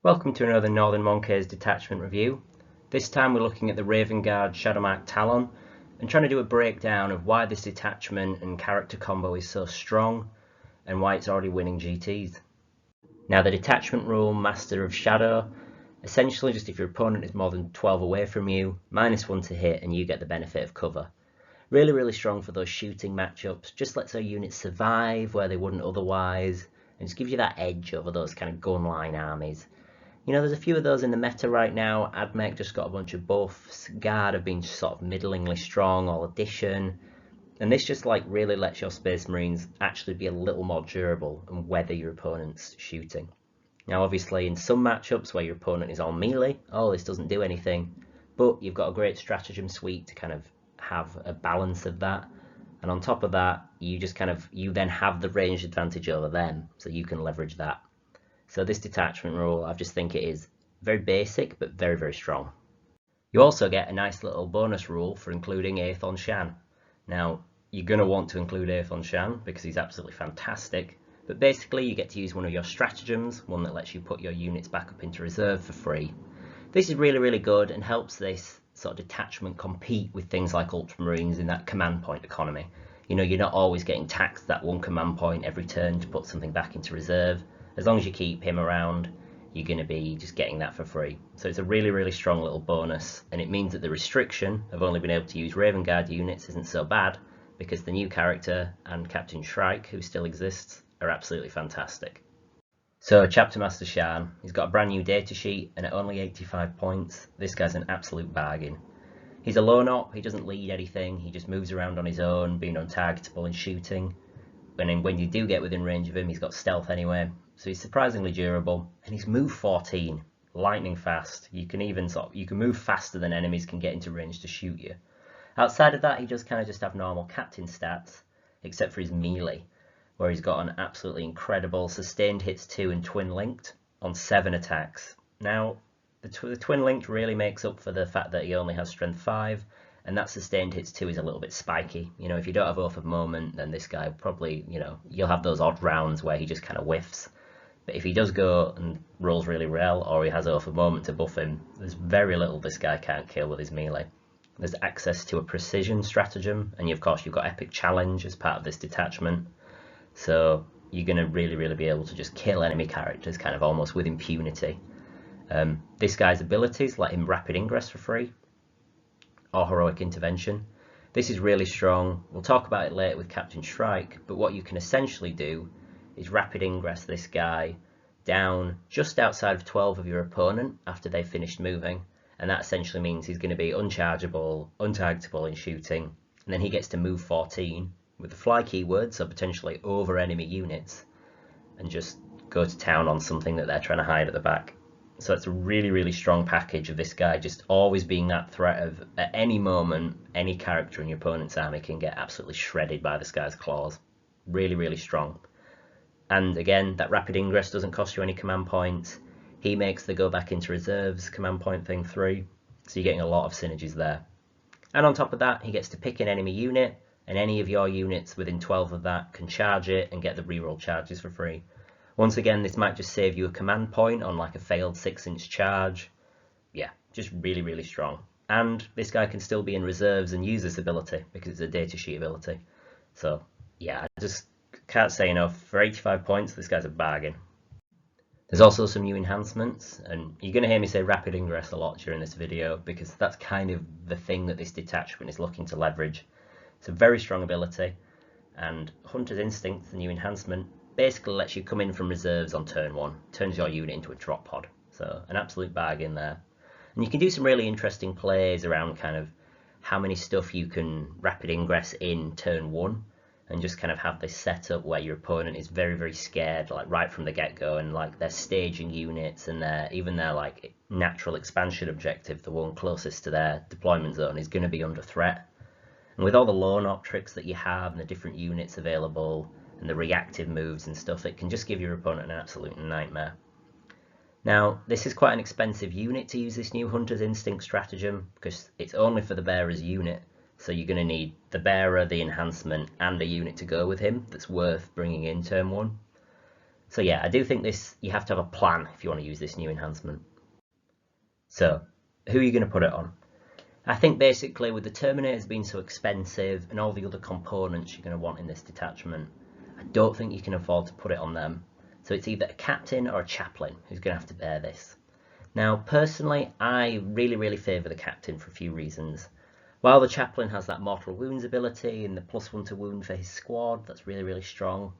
Welcome to another Northern Monkey's Detachment review. This time we're looking at the Vanguard Shadowmark Talon and trying to do a breakdown of why this detachment and character combo is so strong and why it's already winning GTs. Now the detachment rule, Master of Shadow, essentially just if your opponent is more than 12 away from you, -1 to hit and you get the benefit of cover. Really strong for those shooting matchups, just lets our units survive where they wouldn't otherwise and just gives you that edge over those kind of gun line armies. You know, there's a few of those in the meta right now. Admech just got a bunch of buffs. Guard have been sort of middlingly strong all edition. And this just like really lets your Space Marines actually be a little more durable and weather your opponent's shooting. Now obviously in some matchups where your opponent is all melee, this doesn't do anything. But you've got a great stratagem suite to kind of have a balance of that. And on top of that, you then have the range advantage over them, so you can leverage that. So this detachment rule, I just think it is very basic, but very strong. You also get a nice little bonus rule for including Aethon Shaan. Now, you're going to want to include Aethon Shaan because he's absolutely fantastic, but basically you get to use one of your stratagems, one that lets you put your units back up into reserve for free. This is really good and helps this sort of detachment compete with things like Ultramarines in that command point economy. You know, you're not always getting taxed that one command point every turn to put something back into reserve. As long as you keep him around, you're going to be just getting that for free. So it's a really strong little bonus, and it means that the restriction of only being able to use Vanguard units isn't so bad, because the new character and Captain Shrike, who still exists, are absolutely fantastic. So Chapter Master Shaan, he's got a brand new data sheet, and at only 85 points, this guy's an absolute bargain. He's a lone op, he doesn't lead anything, he just moves around on his own, being untargetable and shooting. And then when you do get within range of him, he's got stealth anyway, so he's surprisingly durable, and he's move 14, lightning fast. You can move faster than enemies can get into range to shoot you. Outside of that, he does kind of just have normal captain stats, except for his melee, where he's got an absolutely incredible sustained hits 2 and twin linked on 7 attacks. Now, the twin linked really makes up for the fact that he only has strength 5, and that sustained hits 2 is a little bit spiky. You know, if you don't have Oath of Moment, then this guy probably, you'll have those odd rounds where he just kind of whiffs. But if he does go and rolls really well, or he has Oath of Moment to buff him, there's very little this guy can't kill with his melee. There's access to a precision stratagem, and of course you've got Epic Challenge as part of this detachment. So you're going to really be able to just kill enemy characters kind of almost with impunity. This guy's abilities let him Rapid Ingress for free, or Heroic Intervention. This is really strong. We'll talk about it later with Captain Shrike, but what you can essentially do is Rapid Ingress this guy down just outside of 12 of your opponent after they've finished moving, and that essentially means he's going to be unchargeable, untargetable in shooting, and then he gets to move 14 with the fly keyword, so potentially over enemy units, and just go to town on something that they're trying to hide at the back. So it's a really strong package of this guy just always being that threat of, at any moment, any character in your opponent's army can get absolutely shredded by this guy's claws. Really strong. And again, that Rapid Ingress doesn't cost you any command points. He makes the go back into reserves command point thing 3, so you're getting a lot of synergies there. And on top of that, he gets to pick an enemy unit, and any of your units within 12 of that can charge it and get the reroll charges for free. Once again, this might just save you a command point on like a failed 6-inch charge. Yeah, just really strong. And this guy can still be in reserves and use this ability because it's a data sheet ability. So yeah, I just can't say enough. For 85 points, this guy's a bargain. There's also some new enhancements, and you're going to hear me say Rapid Ingress a lot during this video because that's kind of the thing that this detachment is looking to leverage. It's a very strong ability, and Hunter's Instinct, the new enhancement, basically lets you come in from reserves on turn 1, turns your unit into a drop pod, so an absolute bargain there. And you can do some really interesting plays around kind of how many stuff you can Rapid Ingress in turn 1, and just kind of have this setup where your opponent is very scared, like right from the get-go, and like their staging units and even their like natural expansion objective, the one closest to their deployment zone, is going to be under threat. And with all the lone op tricks that you have and the different units available and the reactive moves and stuff, it can just give your opponent an absolute nightmare. Now, this is quite an expensive unit to use this new Hunter's Instinct stratagem because it's only for the bearer's unit, so you're going to need the bearer, the enhancement, and a unit to go with him that's worth bringing in turn 1. So yeah, I do think you have to have a plan if you want to use this new enhancement. So, who are you going to put it on? I think basically with the Terminators being so expensive and all the other components you're going to want in this detachment, I don't think you can afford to put it on them. So it's either a captain or a chaplain who's going to have to bear this. Now, personally, I really favour the captain for a few reasons. While the chaplain has that mortal wounds ability and the +1 to wound for his squad, that's really strong,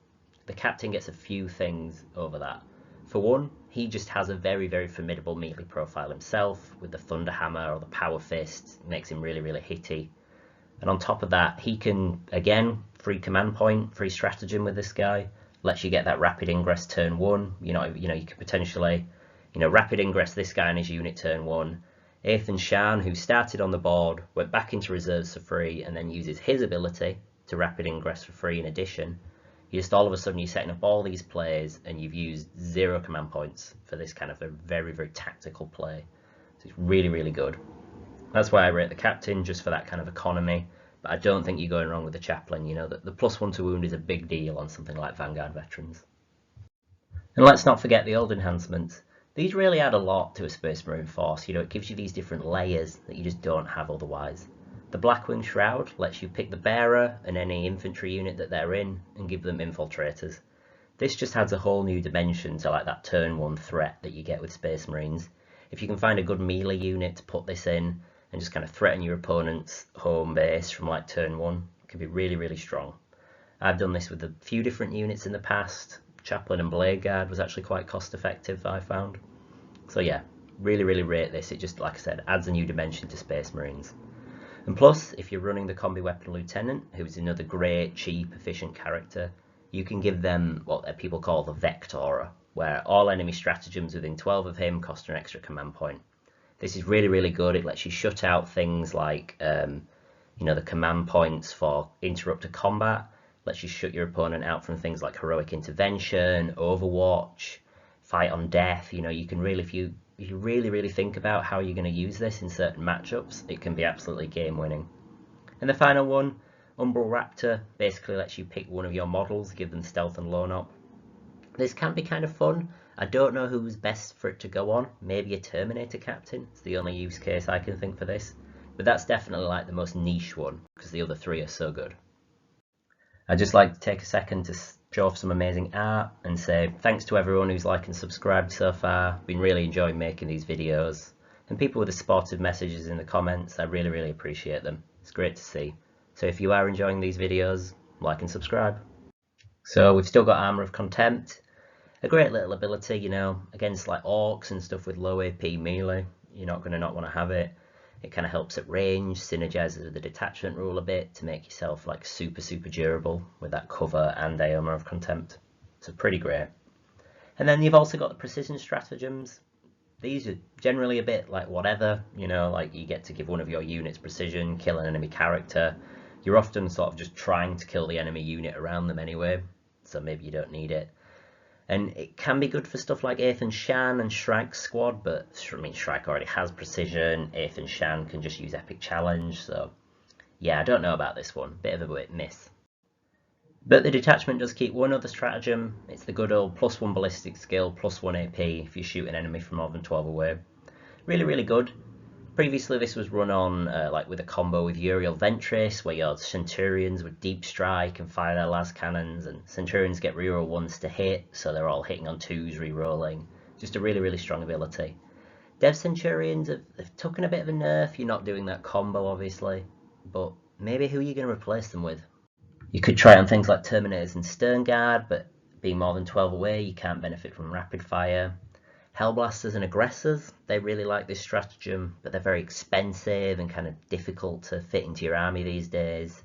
the captain gets a few things over that. For one, he just has a very formidable melee profile himself with the Thunder Hammer or the Power Fist, makes him really hitty. And on top of that, he can, again, free command point, free stratagem with this guy, lets you get that rapid ingress turn 1. You can potentially, rapid ingress this guy and his unit turn 1. Aethon Shaan, who started on the board, went back into reserves for free, and then uses his ability to rapid ingress for free in addition. You just all of a sudden you're setting up all these plays and you've used 0 command points for this kind of a very tactical play. So it's really good. That's why I rate the captain, just for that kind of economy. But I don't think you're going wrong with the chaplain. The +1 to wound is a big deal on something like Vanguard veterans. And let's not forget the old enhancements. These really add a lot to a Space Marine force. It gives you these different layers that you just don't have otherwise. The Blackwing Shroud lets you pick the bearer and any infantry unit that they're in and give them infiltrators. This just adds a whole new dimension to like that turn 1 threat that you get with Space Marines. If you can find a good melee unit to put this in and just kind of threaten your opponent's home base from like turn 1, it can be really strong. I've done this with a few different units in the past. Chaplain and Blade Guard was actually quite cost effective, I found. So yeah, really rate this. It just, like I said, adds a new dimension to Space Marines. And plus, if you're running the Combi Weapon Lieutenant, who's another great, cheap, efficient character, you can give them what people call the Vectora, where all enemy stratagems within 12 of him cost an extra command point. This is really good. It lets you shut out things like, the command points for interrupted combat, lets you shut your opponent out from things like heroic intervention, Overwatch, fight on death. You can really, if you really think about how you're going to use this in certain matchups, it can be absolutely game winning. And the final one, Umbral Raptor, basically lets you pick one of your models, give them stealth and lone op. This can be kind of fun. I don't know who's best for it to go on. Maybe a Terminator captain. It's the only use case I can think for this. But that's definitely like the most niche one, because the other 3 are so good. I'd just like to take a second to show off some amazing art and say thanks to everyone who's liked and subscribed so far. Been really enjoying making these videos, and people with the supportive messages in the comments, I really appreciate them. It's great to see. So if you are enjoying these videos, like and subscribe. So we've still got Armour of Contempt, a great little ability, against like orcs and stuff with low AP melee. You're not going to not want to have it. It kind of helps at range, synergizes with the detachment rule a bit to make yourself like super durable with that cover and Armour of Contempt. So pretty great. And then you've also got the precision stratagems. These are generally a bit like whatever, like you get to give one of your units precision, kill an enemy character. You're often sort of just trying to kill the enemy unit around them anyway, so maybe you don't need it. And it can be good for stuff like Aethon Shaan and Shrike's squad, but Shrike already has precision. Aethon Shaan can just use Epic Challenge, so yeah, I don't know about this one. Bit of a miss. But the detachment does keep one other stratagem. It's the good old +1 ballistic skill, +1 AP if you shoot an enemy from more than 12 away. Really good. Previously this was run on like with a combo with Uriel Ventress, where your Centurions would deep strike and fire their las cannons, and Centurions get reroll 1s to hit, so they're all hitting on 2s, rerolling. Just a really strong ability. Dev Centurions have taken a bit of a nerf. You're not doing that combo obviously, but maybe who are you going to replace them with? You could try it on things like Terminators and Stern Guard, but being more than 12 away you can't benefit from rapid fire. Hellblasters and Aggressors, they really like this stratagem, but they're very expensive and kind of difficult to fit into your army these days.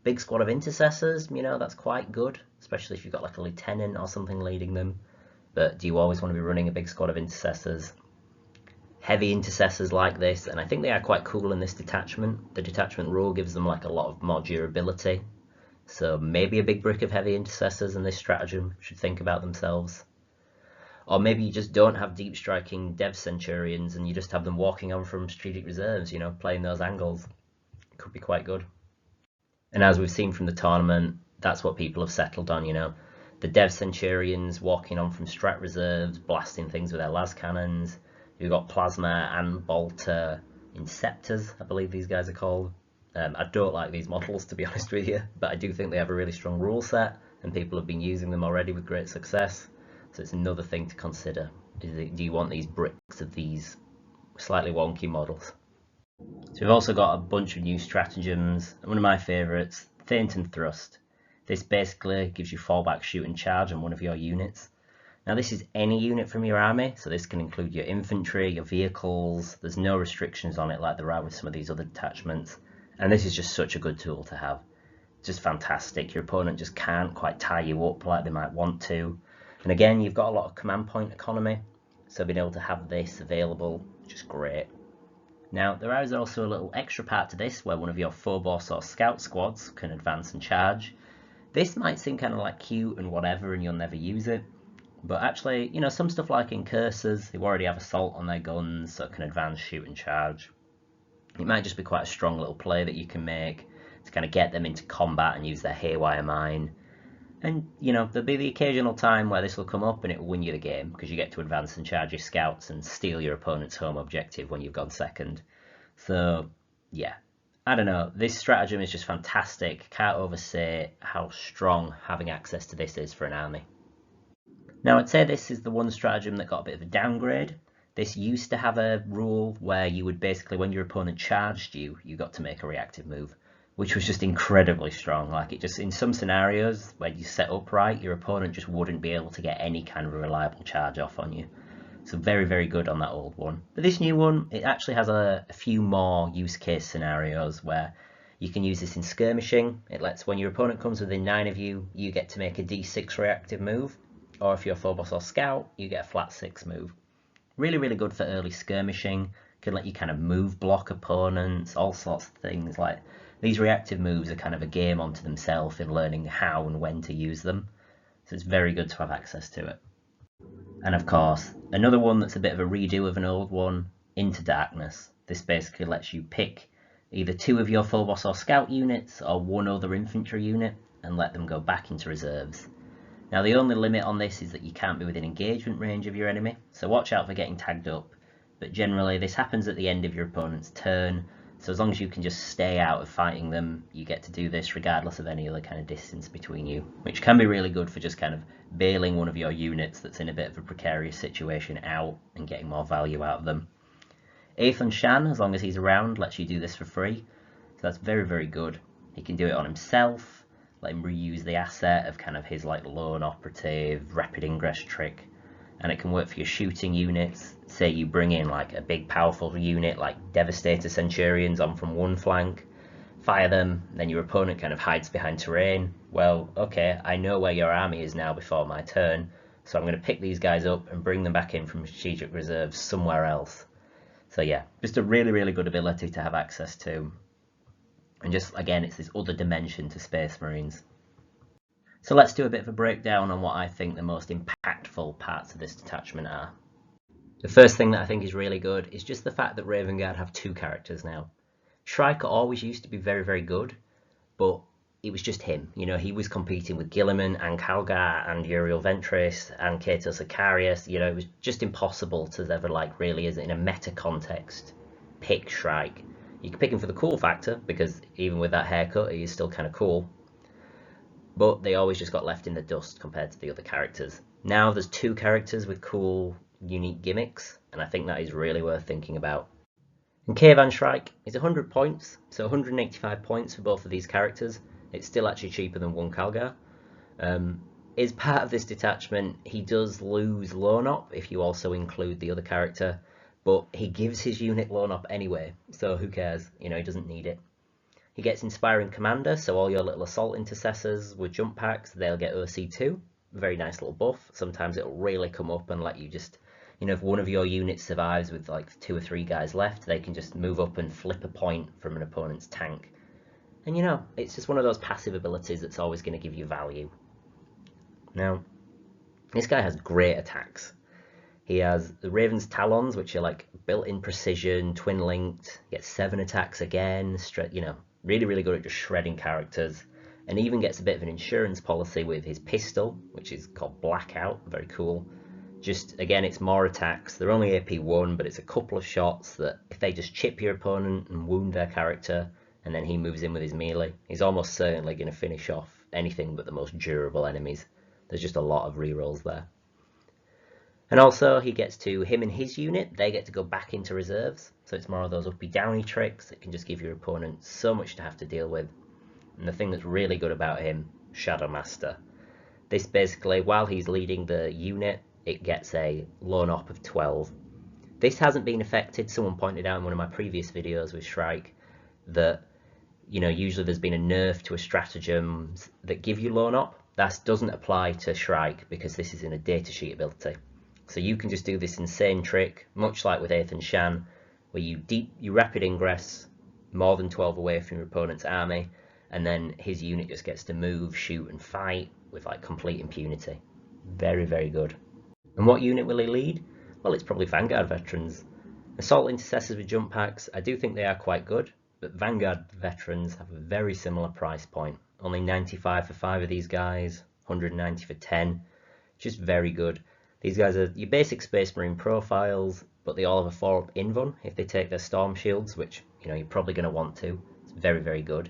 Big squad of Intercessors, that's quite good, especially if you've got like a lieutenant or something leading them. But do you always want to be running a big squad of Intercessors? Heavy Intercessors like this, and I think they are quite cool in this detachment. The detachment rule gives them like a lot of more durability. So maybe a big brick of Heavy Intercessors in this stratagem should think about themselves. Or maybe you just don't have deep striking Dev Centurions and you just have them walking on from strategic reserves, playing those angles. Could be quite good. And as we've seen from the tournament, that's what people have settled on, The Dev Centurions walking on from strat reserves, blasting things with their las cannons. You've got Plasma and Bolter Inceptors, I believe these guys are called. I don't like these models, to be honest with you, but I do think they have a really strong rule set, and people have been using them already with great success. So it's another thing to consider. Do you want these bricks of these slightly wonky models? So we've also got a bunch of new stratagems. One of my favourites, Feint and Thrust. This basically gives you fallback, shoot and charge on one of your units. Now this is any unit from your army, so this can include your infantry, your vehicles. There's no restrictions on it like there are with some of these other detachments. And this is just such a good tool to have. Just fantastic. Your opponent just can't quite tie you up like they might want to. And again, you've got a lot of command point economy, so being able to have this available, just great. Now, there is also a little extra part to this where one of your Phobos or Scout squads can advance and charge. This might seem kind of like cute and whatever and you'll never use it, but actually, you know, some stuff like Incursors, who already have assault on their guns, so can advance, shoot and charge. It might just be quite a strong little play that you can make to kind of get them into combat and use their Haywire Mine. And, you know, there'll be the occasional time where this will come up and it will win you the game because you get to advance and charge your scouts and steal your opponent's home objective when you've gone second. So, yeah, I don't know. This stratagem is just fantastic. Can't oversay how strong having access to this is for an army. Now, I'd say this is the one stratagem that got a bit of a downgrade. This used to have a rule where you would basically, when your opponent charged you, you got to make a reactive move, which was just incredibly strong. Like, it just, in some scenarios where you set up right, your opponent just wouldn't be able to get any kind of a reliable charge off on you. So very, very good on that old one. But this new one, it actually has a few more use case scenarios where you can use this in skirmishing. It lets, when your opponent comes within 9 of you, you get to make a d6 reactive move. Or if you're Phobos or Scout, you get a flat 6 move. Really, really good for early skirmishing. Can let you kind of move block opponents, all sorts of things. Like, these reactive moves are kind of a game onto themselves in learning how and when to use them. So it's very good to have access to it. And of course, another one that's a bit of a redo of an old one, Into Darkness. This basically lets you pick either 2 of your Phobos or Scout units or 1 other infantry unit and let them go back into reserves. Now the only limit on this is that you can't be within engagement range of your enemy, so watch out for getting tagged up. But generally this happens at the end of your opponent's turn, so as long as you can just stay out of fighting them, you get to do this regardless of any other kind of distance between you, which can be really good for just kind of bailing one of your units that's in a bit of a precarious situation out and getting more value out of them. Aethon Shaan, as long as he's around, lets you do this for free, so that's very, very good. He can do it on himself, let him reuse the asset of kind of his like lone operative rapid ingress trick, and it can work for your shooting units. Say you bring in like a big powerful unit like Devastator Centurions on from one flank, fire them, then your opponent kind of hides behind terrain. Well, okay, I know where your army is now before my turn, so I'm going to pick these guys up and bring them back in from strategic reserves somewhere else. So yeah, just a really, really good ability to have access to. And just, again, it's this other dimension to Space Marines. So let's do a bit of a breakdown on what I think the most impactful parts of this detachment are. The first thing that I think is really good is just the fact that Vanguard have 2 characters now. Shrike always used to be very, very good, but it was just him. You know, he was competing with Guilliman and Calgar and Uriel Ventress and Kato Sicarius. You know, it was just impossible to ever, like, really, as in a meta context, pick Shrike. You can pick him for the cool factor, because even with that haircut, he is still kind of cool. But they always just got left in the dust compared to the other characters. Now there's 2 characters with cool, unique gimmicks, and I think that is really worth thinking about. And Kayvaan Shrike is 100 points, so 185 points for both of these characters. It's still actually cheaper than 1 Calgar. Is part of this detachment, he does lose Lone Op if you also include the other character, but he gives his unit Lone Op anyway, so who cares, you know, he doesn't need it. He gets Inspiring Commander, so all your little assault intercessors with jump packs, they'll get OC2, very nice little buff. Sometimes it'll really come up and let you just, you know, if one of your units survives with like 2 or 3 guys left, they can just move up and flip a point from an opponent's tank. And you know, it's just one of those passive abilities that's always going to give you value. Now, this guy has great attacks. He has the Raven's Talons, which are like built-in precision, twin-linked, gets 7 attacks again, you know, really, really good at just shredding characters. and even gets a bit of an insurance policy with his pistol, which is called Blackout, very cool. Just, again, it's more attacks. They're only AP 1, but it's a couple of shots that if they just chip your opponent and wound their character, and then he moves in with his melee, he's almost certainly going to finish off anything but the most durable enemies. There's just a lot of rerolls there. And also, him and his unit, they get to go back into reserves, so it's more of those uppy downy tricks that can just give your opponent so much to have to deal with. And the thing that's really good about him, Shadow Master. This basically, while he's leading the unit, it gets a lone op of 12. This hasn't been affected. Someone pointed out in one of my previous videos with Shrike that, you know, usually there's been a nerf to a stratagems that give you lone op. That doesn't apply to Shrike because this is in a datasheet ability. So you can just do this insane trick, much like with Aethon Shaan, where you rapid ingress more than 12 away from your opponent's army, and then his unit just gets to move, shoot, and fight with like complete impunity. Very, very good. And what unit will he lead? Well, it's probably Vanguard veterans. Assault intercessors with jump packs, I do think they are quite good, but Vanguard veterans have a very similar price point. Only 95 for 5 of these guys, 190 for 10. Just very good. These guys are your basic Space Marine profiles, but they all have a 4-up invuln if they take their storm shields, which, you know, you're probably going to want to. It's very, very good.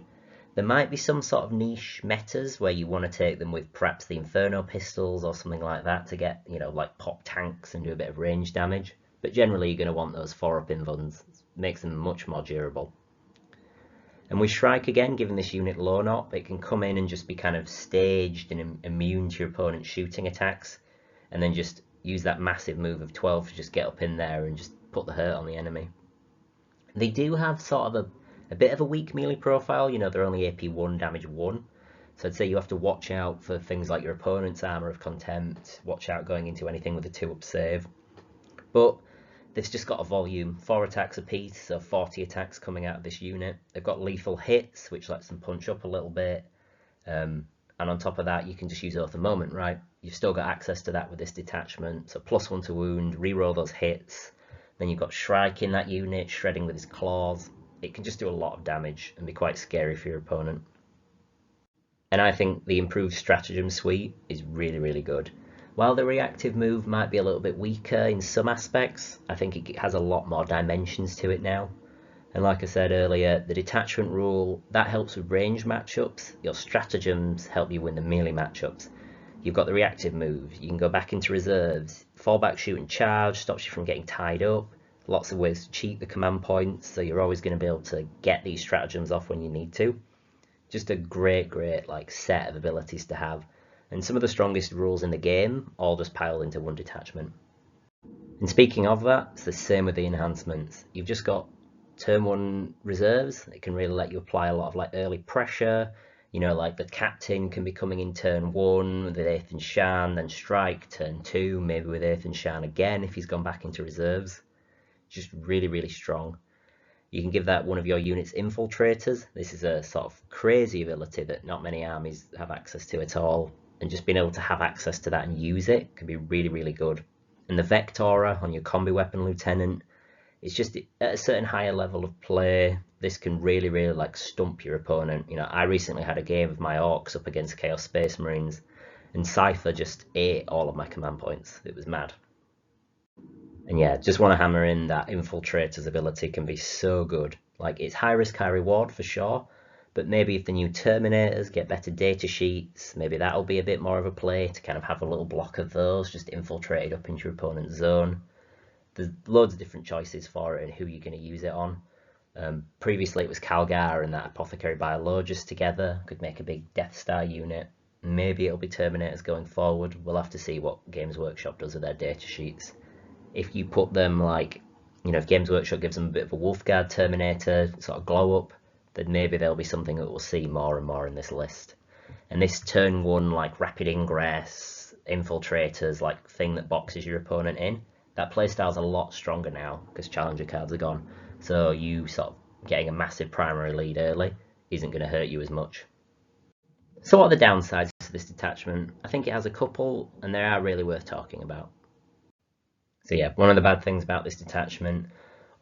There might be some sort of niche metas where you want to take them with perhaps the Inferno pistols or something like that to get, you know, like pop tanks and do a bit of range damage. But generally you're going to want those 4-up invulns. It makes them much more durable. And with Shrike again, given this unit lone op, it can come in and just be kind of staged and immune to your opponent's shooting attacks, and then just use that massive move of 12 to just get up in there and just put the hurt on the enemy. They do have sort of a bit of a weak melee profile, you know, they're only AP 1, damage 1, so I'd say you have to watch out for things like your opponent's Armour of Contempt, watch out going into anything with a 2-up save. But they've just got a volume, 4 attacks apiece, so 40 attacks coming out of this unit. They've got lethal hits, which lets them punch up a little bit. And on top of that, you can just use Oath of Moment, right? You've still got access to that with this detachment. So +1 to wound, reroll those hits. Then you've got Shrike in that unit, shredding with his claws. It can just do a lot of damage and be quite scary for your opponent. And I think the improved stratagem suite is really, really good. While the reactive move might be a little bit weaker in some aspects, I think it has a lot more dimensions to it now. And like I said earlier, the detachment rule, that helps with range matchups. Your stratagems help you win the melee matchups. You've got the reactive move, you can go back into reserves, fall back, shoot and charge, stops you from getting tied up. Lots of ways to cheat the command points, so you're always going to be able to get these stratagems off when you need to. Just a great like set of abilities to have. And some of the strongest rules in the game all just pile into one detachment. And speaking of that, it's the same with the enhancements. You've just got turn 1 reserves. It can really let you apply a lot of like early pressure. You know, like the captain can be coming in turn 1 with Aethon Shaan, then strike turn 2, maybe with Aethon Shaan again if he's gone back into reserves. Just really, really strong. You can give that one of your units infiltrators. This is a sort of crazy ability that not many armies have access to at all, and just being able to have access to that and use it can be really, really good. And the Vectora on your combi weapon lieutenant, it's just at a certain higher level of play, this can really, really like stump your opponent. You know, I recently had a game of my orcs up against Chaos Space Marines, and Cypher just ate all of my command points. It was mad. And yeah, just want to hammer in that Infiltrator's ability can be so good. Like, it's high risk, high reward for sure, but maybe if the new Terminators get better data sheets, maybe that'll be a bit more of a play to kind of have a little block of those just infiltrated up into your opponent's zone. There's loads of different choices for it and who you're going to use it on. Previously it was Calgar and that Apothecary Biologist together, could make a big Death Star unit. Maybe it'll be Terminators going forward. We'll have to see what Games Workshop does with their data sheets. If you put them like, you know, if Games Workshop gives them a bit of a Wolfguard Terminator sort of glow up, then maybe there'll be something that we'll see more and more in this list. And this turn 1 like rapid ingress, infiltrators, like thing that boxes your opponent in, that playstyle's a lot stronger now because challenger cards are gone. So you sort of getting a massive primary lead early isn't going to hurt you as much. So what are the downsides to this detachment? I think it has a couple, and they are really worth talking about. So yeah, one of the bad things about this detachment,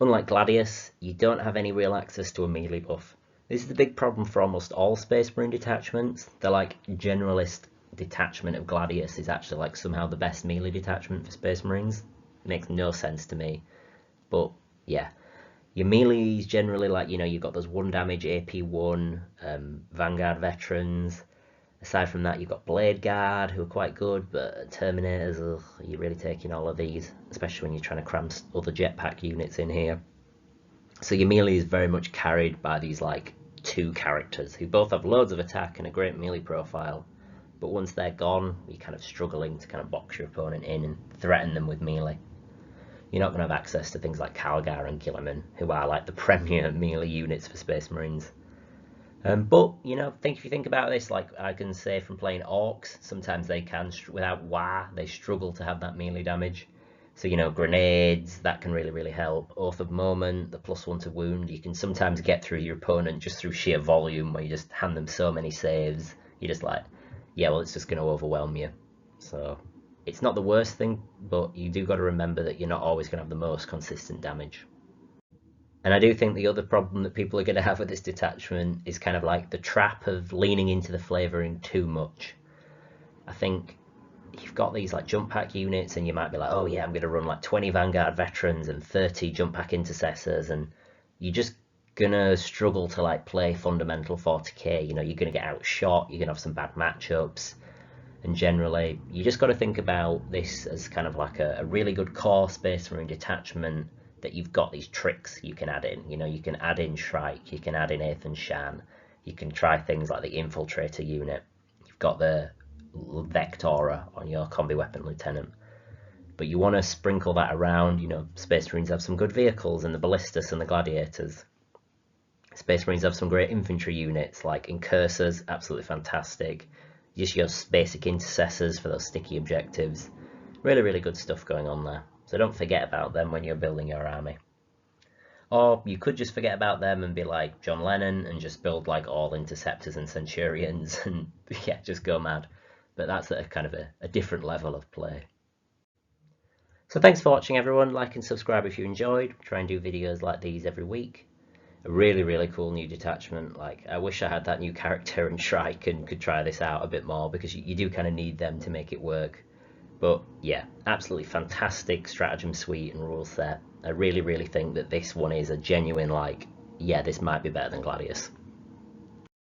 unlike Gladius, you don't have any real access to a melee buff. This is the big problem for almost all Space Marine detachments. They're like generalist detachment of Gladius is actually like somehow the best melee detachment for Space Marines. It makes no sense to me. But yeah, your melee is generally like, you know, you've got those 1 damage AP1 Vanguard veterans. Aside from that, you've got Blade Guard, who are quite good, but Terminators, ugh, you're really taking all of these, especially when you're trying to cram other jetpack units in here. So your melee is very much carried by these like 2 characters who both have loads of attack and a great melee profile, but once they're gone, you're kind of struggling to kind of box your opponent in and threaten them with melee. You're not going to have access to things like Calgar and Gilliman, who are like the premier melee units for Space Marines. But, you know, if you think about this, like I can say from playing Orcs, sometimes they can, without Wah, they struggle to have that melee damage. So, you know, grenades, that can really, really help. Oath of Moment, the +1 to wound, you can sometimes get through your opponent just through sheer volume, where you just hand them so many saves. You're just like, yeah, well, it's just going to overwhelm you. So, it's not the worst thing, but you do got to remember that you're not always going to have the most consistent damage. And I do think the other problem that people are going to have with this detachment is kind of like the trap of leaning into the flavouring too much. I think you've got these like jump pack units and you might be like, oh yeah, I'm going to run like 20 Vanguard veterans and 30 jump pack intercessors, and you're just going to struggle to like play fundamental 40k. You know, you're going to get outshot, you're going to have some bad matchups, and generally you just got to think about this as kind of like a really good core Space Marine detachment that you've got these tricks you can add in. You know, you can add in Shrike, you can add in Aethon Shaan, you can try things like the Infiltrator unit, you've got the Vectora on your combi weapon lieutenant, but you want to sprinkle that around. You know, Space Marines have some good vehicles and the Ballistas and the Gladiators. Space Marines have some great infantry units like Incursors, absolutely fantastic. Just your basic intercessors for those sticky objectives. Really, really good stuff going on there. So don't forget about them when you're building your army. Or you could just forget about them and be like John Lennon and just build like all interceptors and centurions and yeah, just go mad. But that's a kind of a different level of play. So thanks for watching everyone. Like and subscribe if you enjoyed. Try and do videos like these every week. A really, really cool new detachment. Like, I wish I had that new character and Shrike and could try this out a bit more, because you do kind of need them to make it work. But yeah, absolutely fantastic stratagem suite and rule set. I really, really think that this one is a genuine, like, yeah, this might be better than Gladius.